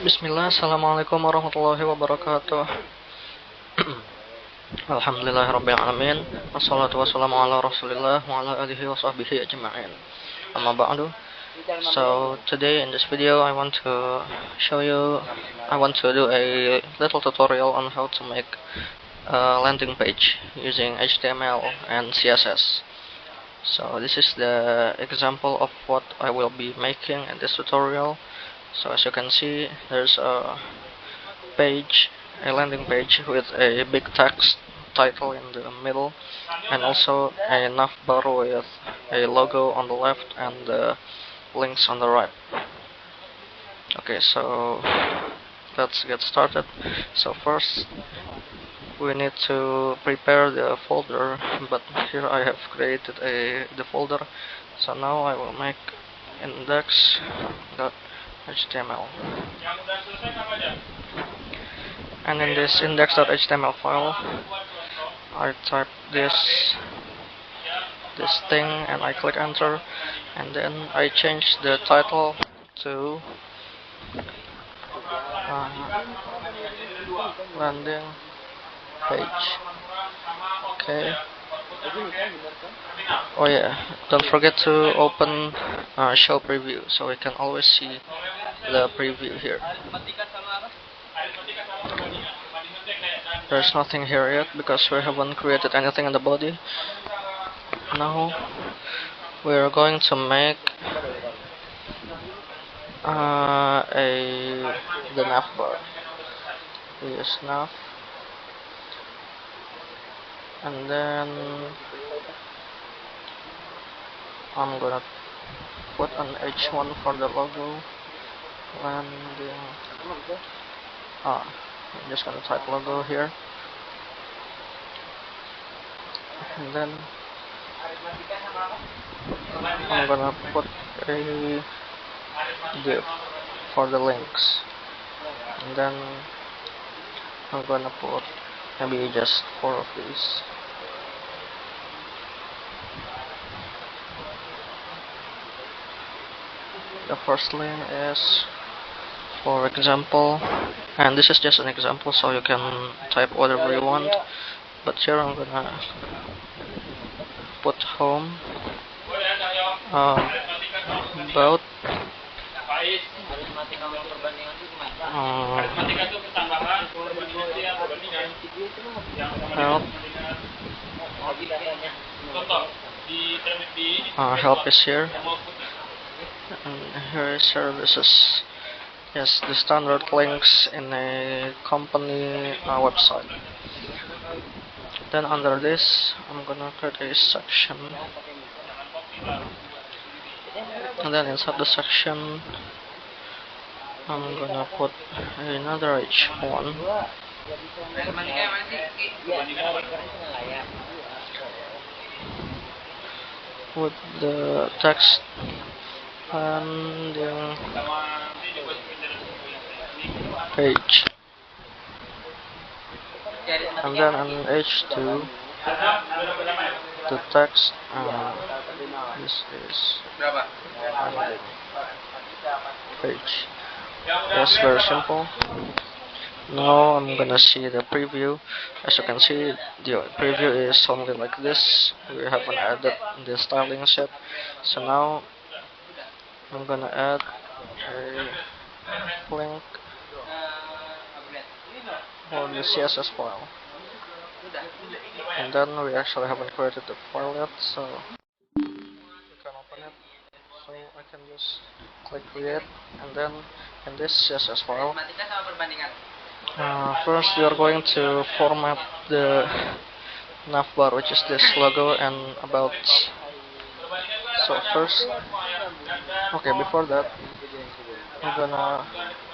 Bismillah, Assalamualaikum warahmatullahi wabarakatuh. Alhamdulillahirrabbilalamin. Wassalatu wassalamu ala rasulillah wa ala alihi wa sahbihi ajma'in. Amma ba'du. So today in this video I want to do a little tutorial on how to make a landing page using HTML and CSS. So this is the example of what I will be making in this tutorial. So as you can see, there's a landing page with a big text title in the middle, and also a navbar with a logo on the left and the links on the right. Okay, so let's get started. So first we need to prepare the folder, but here I have created the folder. So now I will make index.html, and in this index.html file I type this thing and I click enter, and then I change the title to landing page. Okay. Oh yeah, don't forget to open show preview so we can always see the preview here. There's nothing here yet because we haven't created anything in the body. Now we're going to make the navbar. We use nav, and then I'm gonna put an H1 for the logo. Landing. I'm just gonna type logo here, and then I'm gonna put a div for the links, and then I'm gonna put maybe just 4 of these. The first link is, for example, and this is just an example, so you can type whatever you want, but here I'm gonna put home, about, help is here, and here is services. Yes, the standard links in a company website. Then under this, I'm gonna create a section, and then inside the section, I'm gonna put another H1 with the text landing page, and then an H2 the text, this is landing page. That's very simple. Now I'm gonna see the preview. As you can see, the preview is something like this. We haven't added the styling set, so now I'm gonna add a link for the CSS file, and then we actually haven't created the file yet, so we can open it. So I can just click create, and then in this CSS file, first we are going to format the navbar, which is this logo and about. So first, okay, before that, I'm gonna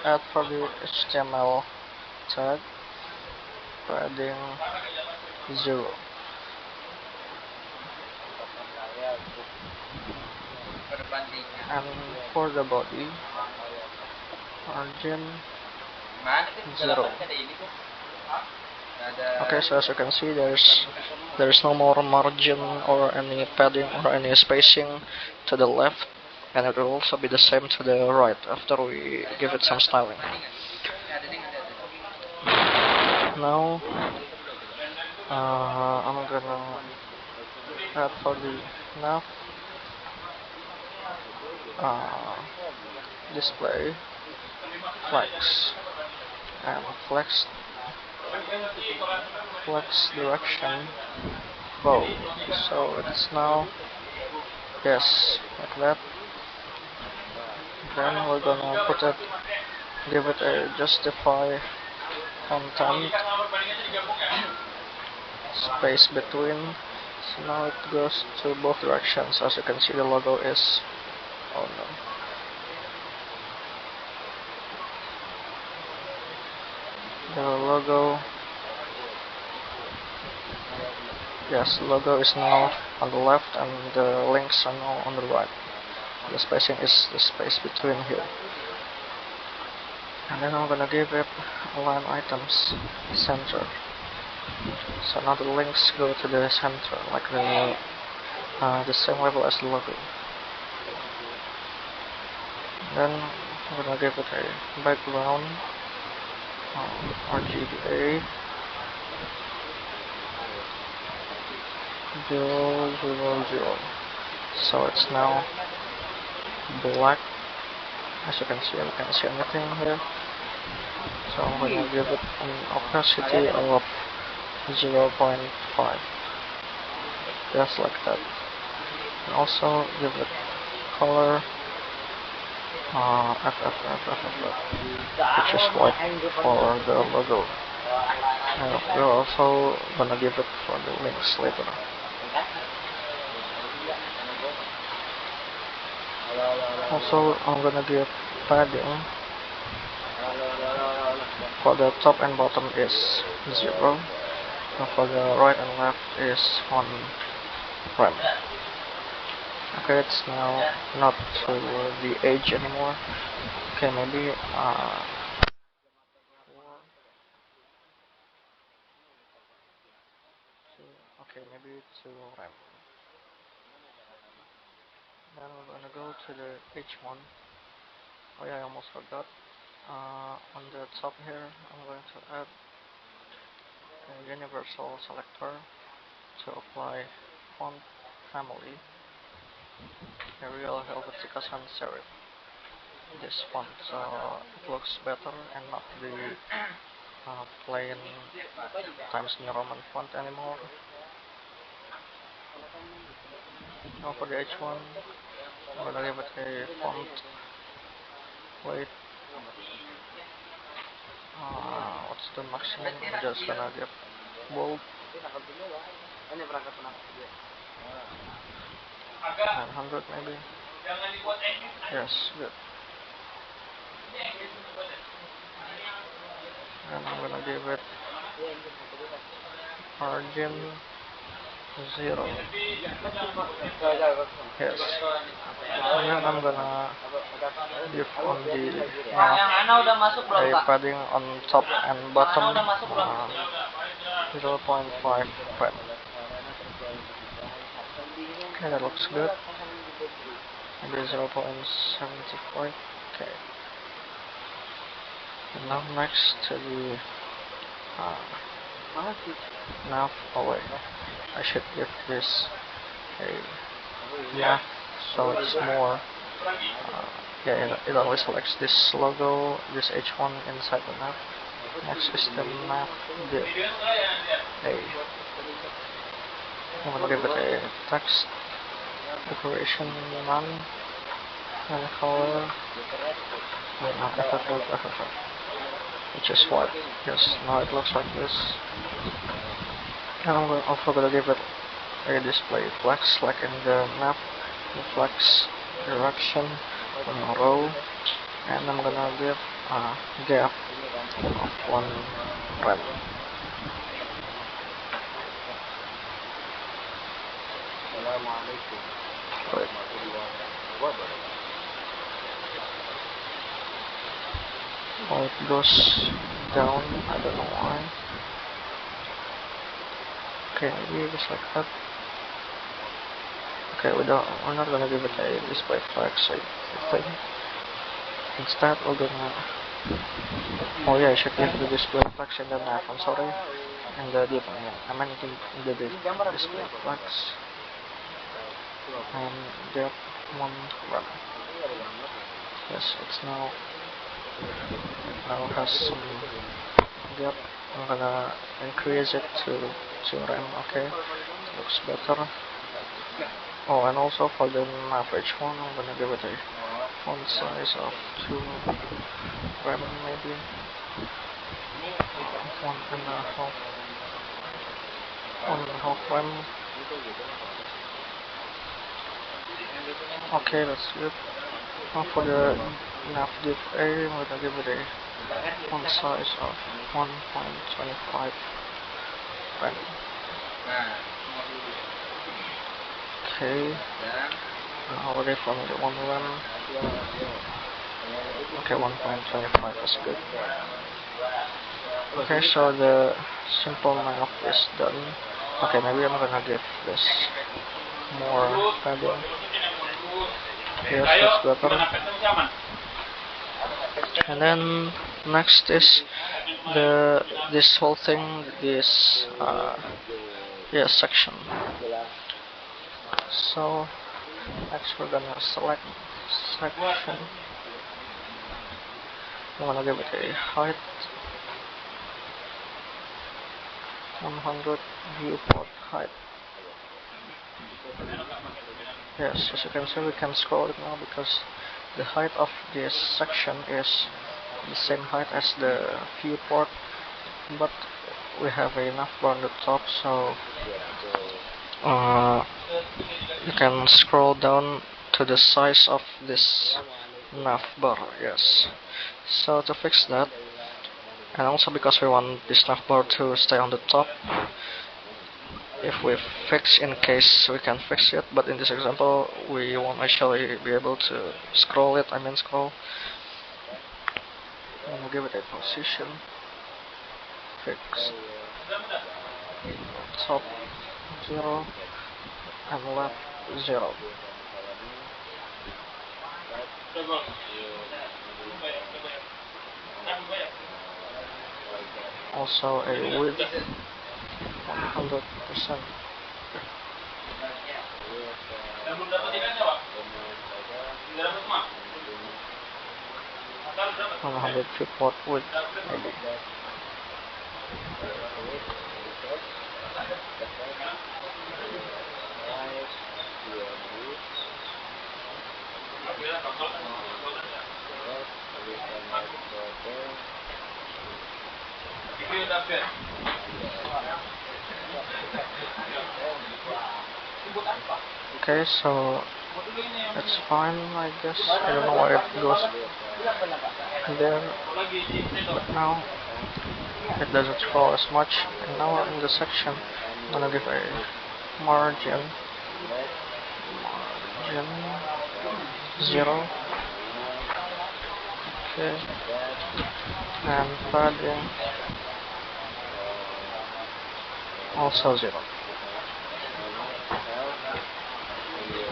add for the HTML tag, adding 0. And for the body, margin 0. Okay, so as you can see, there's no more margin or any padding or any spacing to the left and it will also be the same to the right after we give it some styling. Now I'm gonna add for the nav uh, display flex and flex direction bow. So it's now, yes, like that. Then we're gonna give it a justify content space between. So now it goes to both directions. As you can see, the logo is, oh no, the logo, yes, the logo is now on the left and the links are now on the right. The spacing is the space between here. And then I'm gonna give it line items center. So now the links go to the center, like the same level as the logo. Then I'm gonna give it a background RGBA 000. So it's now black. As you can see, I can't see anything here. So I'm gonna give it an opacity of 0.5, just like that. And also give it color which is white for the logo. And we're also gonna give it for the links later. Also, I'm gonna give padding for the top and bottom is 0, and for the right and left is 1 rem. Okay, it's now not to the edge anymore. Okay, maybe maybe 2 rem. Then we're gonna go to the H1. Oh yeah, I almost forgot. On the top here, I'm going to add a universal selector to apply font family, Arial Helvetica Sans Serif. This font, so it looks better and not the plain Times New Roman font anymore. Now for the H1, I'm gonna give it a font weight. What's the maximum? I'm just gonna give bold 900 maybe. Yes, good. And I'm gonna give it margin 0. Yes. And then I'm gonna give on the a padding on top and bottom 0.5 rem. Okay, that looks good. Maybe 0.75. Okay. And now next to the nav. Oh wait, I should give this a nav so it's more. Yeah, it only selects this logo, this H1 inside the nav. Next is the nav div. I'm gonna give it a text decoration none and color which is white. Yes, now it looks like this. And I'm also gonna give it a display flex like in the map, the flex direction on a row, and I'm gonna give a gap of 1 rem. Right. Oh, it goes down, I don't know why. Okay, maybe just like that. Okay, we're not gonna give it a display flex, I think. Instead, we're gonna. Oh yeah, I should give the display flex in the nav. I'm sorry. And the div, yeah. I meant the display flex. And get one run. Yes, it now has some gap. I'm gonna increase it to 2 RAM. Okay, looks better. Oh, and also for the average one, I'm gonna give it a font size of 2 RAM, maybe 1.5, 1.5 RAM. Okay, that's good. Now for the nav div A, I'm gonna give it a font size of 1.25 RAM. Okay, now ready for the 1 RAM. Okay, 1.25 is good. Okay, so the simple nav is done. Okay, maybe I'm gonna give this more padding. Yes, that's better. And then next is this whole thing, this section. So next we're gonna select section. I'm gonna give it a height 100, viewport height. Yes, as you can see, we can scroll it now because the height of this section is the same height as the viewport, but we have a nav bar on the top, so you can scroll down to the size of this nav bar. Yes, so to fix that, and also because we want this nav bar to stay on the top, if we fix in case we can fix it, but in this example we won't actually be able to scroll it. I'm gonna give it a position, fix top 0 and left 0. Also a width 100%. 100 viewport width maybe. Okay, so it's fine, I guess. I don't know why it goes there, but now it doesn't scroll as much. And now in the section, I'm gonna give a margin 0. Okay, and padding also 0.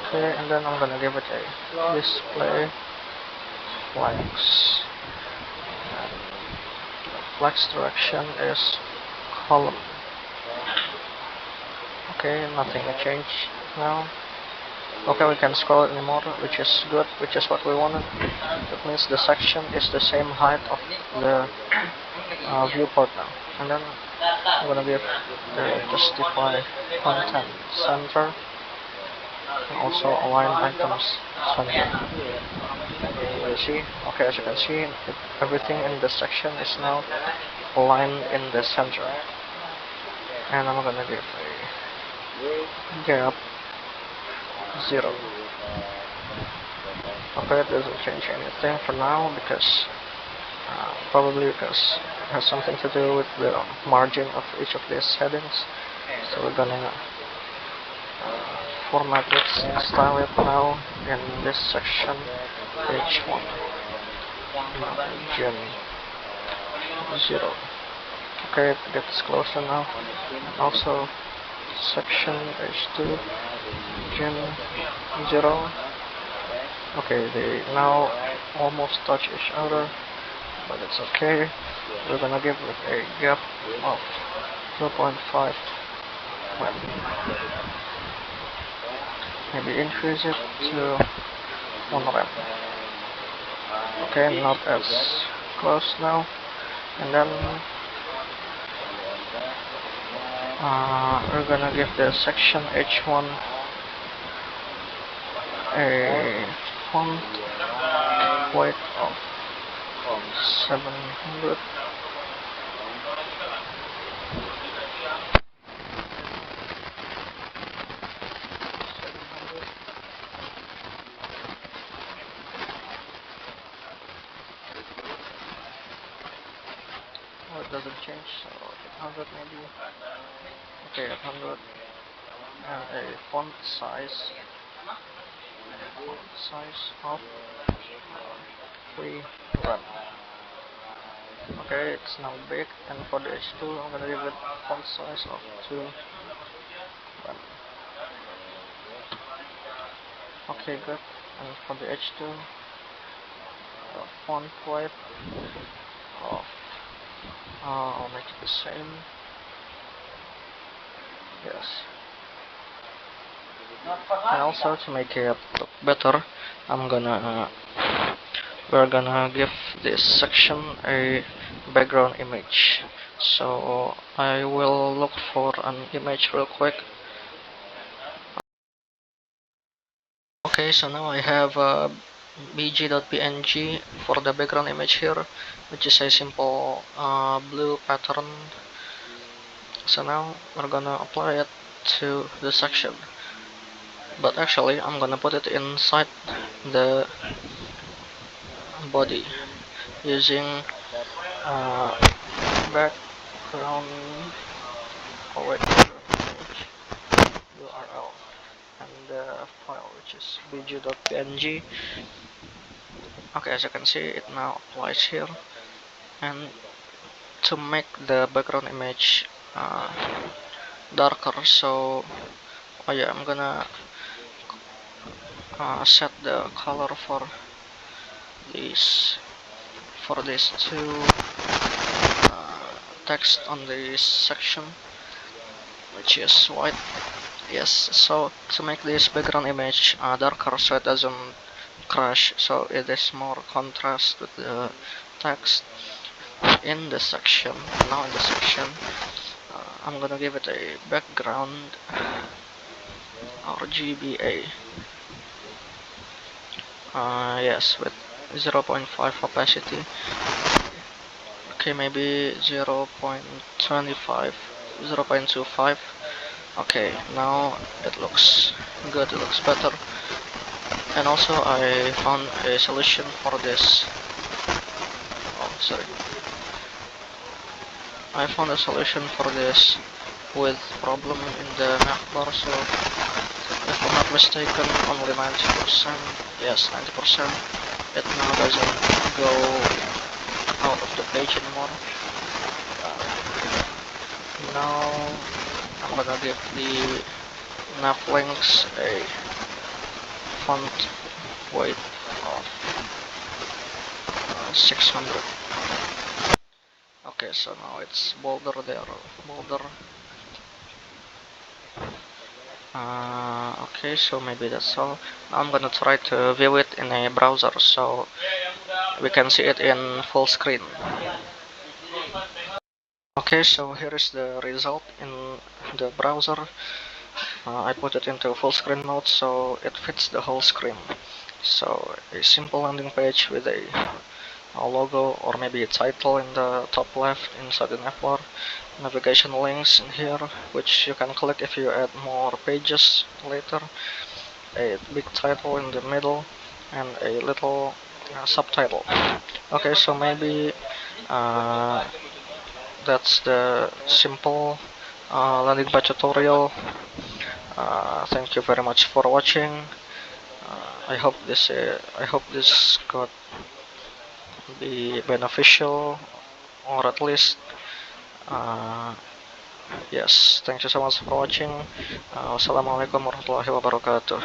Okay, and then I'm gonna give it a display flex, and the flex direction is column. Okay, nothing to change now. Okay, we can scroll it anymore, which is good, which is what we wanted. That means the section is the same height of the viewport now. And then I'm gonna give the justify content center and also align items center. You see? Okay, as you can see, everything in the section is now aligned in the center. And I'm gonna give a gap 0. Okay, it doesn't change anything for now because probably because it has something to do with the margin of each of these headings. So we're gonna format it and style it now in this section, page 1, margin 0. Okay, it gets closer now. Also section H2 gen 0. Okay, they now almost touch each other, but it's okay. We're gonna give it a gap of 2.5. Maybe increase it to 1 rem. Okay, not as close now. And then we're gonna give the section H1 a font weight of 700. Oh, it doesn't change, so 800 maybe. Okay, 800. And a font size of 3 rem. Okay, it's now big, and for the H2 I'm gonna give it font size of 2 rem. Okay, good. And for the H2, font weight of I'll make it the same. Yes. And also to make it look better, we're gonna give this section a background image. So I will look for an image real quick. Okay, so now I have bg.png for the background image here, which is a simple blue pattern. So now we're gonna apply it to the section, but actually I'm gonna put it inside the body using background image URL and the file, which is bg.png. Okay, as you can see, it now applies here. And to make the background image darker, so I'm gonna set the color for this two text on this section, which is white. Yes, so to make this background image darker, so it doesn't crash, so it is more contrast with the text in the section. Now in the section, I'm gonna give it a background RGBA. Yes, with 0.5 opacity. Okay, maybe 0.25, 0.25. Okay, now it looks good, it looks better. And also I found a solution for this. Oh, sorry. I found a solution for this with problem in the map bar, so if I'm not mistaken, only 90%, yes, 90%, it now doesn't go out of the page anymore. Now I'm gonna give the nav links a font weight of 600. Okay, so now it's bolder there, bolder. Okay, so maybe that's all. Now I'm gonna try to view it in a browser so we can see it in full screen. Okay, so here is the result in the browser. I put it into full screen mode so it fits the whole screen. So a simple landing page with a logo or maybe a title in the top left inside the navbar, navigation links in here which you can click if you add more pages later, a big title in the middle, and a little subtitle. Okay, so maybe that's the simple landing page tutorial. Thank you very much for watching. I hope this could be beneficial, or at least Yes, thank you so much for watching. Wassalamualaikum warahmatullahi wabarakatuh.